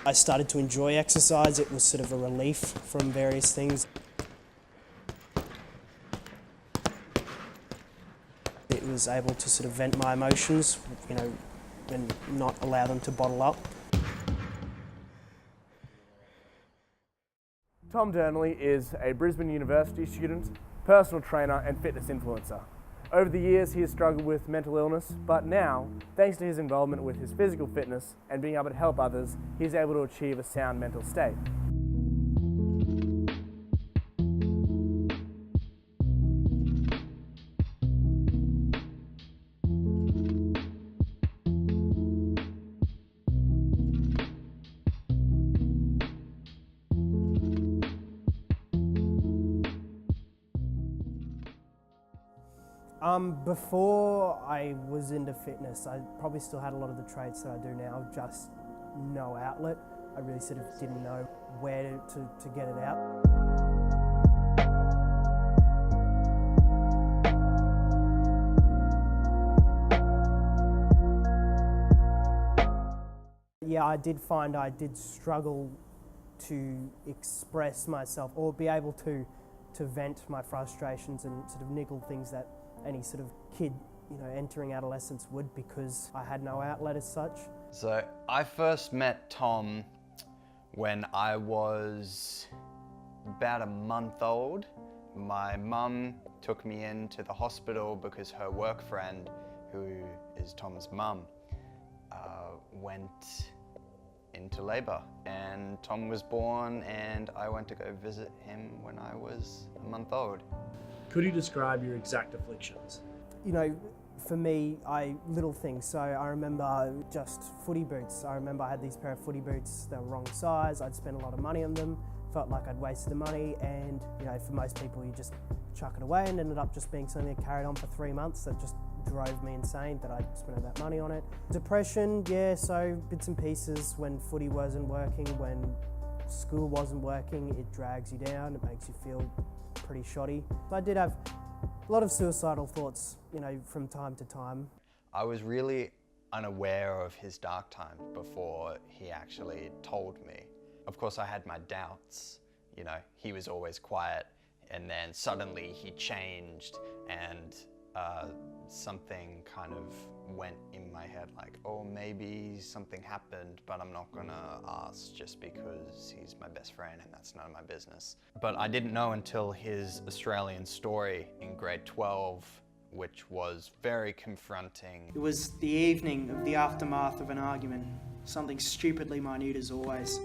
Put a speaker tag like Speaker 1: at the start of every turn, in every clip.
Speaker 1: I started to enjoy exercise. It was sort of a relief from various things. It was able to sort of vent my emotions, and not allow them to bottle up.
Speaker 2: Tom Durnley is a Brisbane University student, personal trainer and fitness influencer. Over the years he has struggled with mental illness, but now, thanks to his involvement with his physical fitness and being able to help others, he is able to achieve a sound mental state.
Speaker 1: Before I was into fitness, I probably still had a lot of the traits that I do now, just no outlet. I really sort of didn't know where to get it out. Yeah, I did find I did struggle to express myself or be able to vent my frustrations and sort of niggle things that any sort of kid, entering adolescence would, because I had no outlet as such.
Speaker 3: So I first met Tom when I was about a month old. My mum took me into the hospital because her work friend, who is Tom's mum, went into labour, and Tom was born, and I went to go visit him when I was a month old.
Speaker 4: Could you describe your exact afflictions?
Speaker 1: For me, little things. So I remember just footy boots. I remember I had these pair of footy boots, they were wrong size, I'd spent a lot of money on them, felt like I'd wasted the money, and for most people you just chuck it away, and ended up just being something that carried on for 3 months that just drove me insane that I'd spent all that money on it. Depression, yeah, so bits and pieces. When footy wasn't working, when school wasn't working, it drags you down, it makes you feel pretty shoddy. I did have a lot of suicidal thoughts, from time to time.
Speaker 3: I was really unaware of his dark time before he actually told me. Of course, I had my doubts. He was always quiet, and then suddenly he changed, and something kind of went in my head like, oh, maybe something happened, but I'm not gonna ask just because he's my best friend and that's none of my business. But I didn't know until his Australian story in grade 12, which was very confronting.
Speaker 5: It was the evening of the aftermath of an argument, something stupidly minute as always,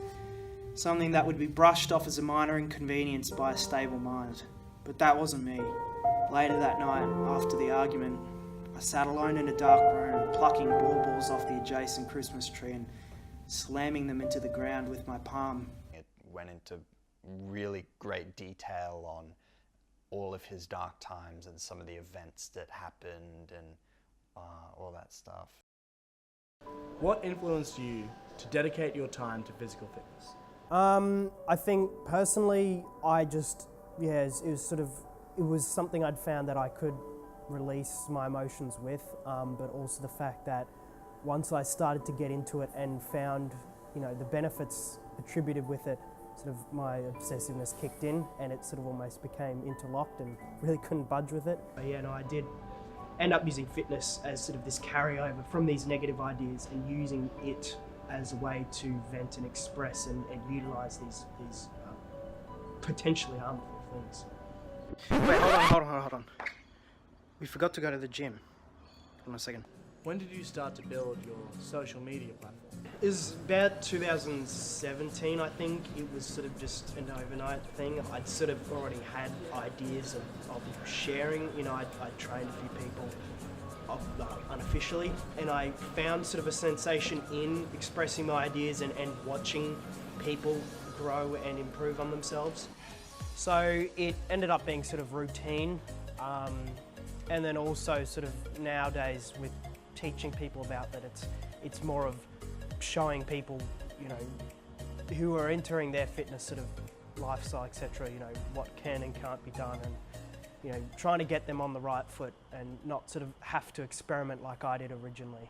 Speaker 5: something that would be brushed off as a minor inconvenience by a stable mind. But that wasn't me. Later that night, after the argument, I sat alone in a dark room, plucking baubles off the adjacent Christmas tree and slamming them into the ground with my palm.
Speaker 3: It went into really great detail on all of his dark times and some of the events that happened and all that stuff.
Speaker 4: What influenced you to dedicate your time to physical fitness?
Speaker 1: I think personally, it was something I'd found that I could release my emotions with, but also the fact that once I started to get into it and found, the benefits attributed with it, sort of my obsessiveness kicked in, and it sort of almost became interlocked and really couldn't budge with it. But yeah, no, I did end up using fitness as sort of this carryover from these negative ideas and using it as a way to vent and express and utilise these potentially harmful things.
Speaker 5: Wait, hold on. We forgot to go to the gym. Hold on a second.
Speaker 4: When did you start to build your social media platform?
Speaker 1: It was about 2017, I think. It was sort of just an overnight thing. I'd sort of already had ideas of sharing. I'd trained a few people unofficially, and I found sort of a sensation in expressing my ideas and watching people grow and improve on themselves. So it ended up being sort of routine, and then also sort of nowadays with teaching people about that, it's more of showing people, who are entering their fitness sort of lifestyle, etc., what can and can't be done, and trying to get them on the right foot and not sort of have to experiment like I did originally.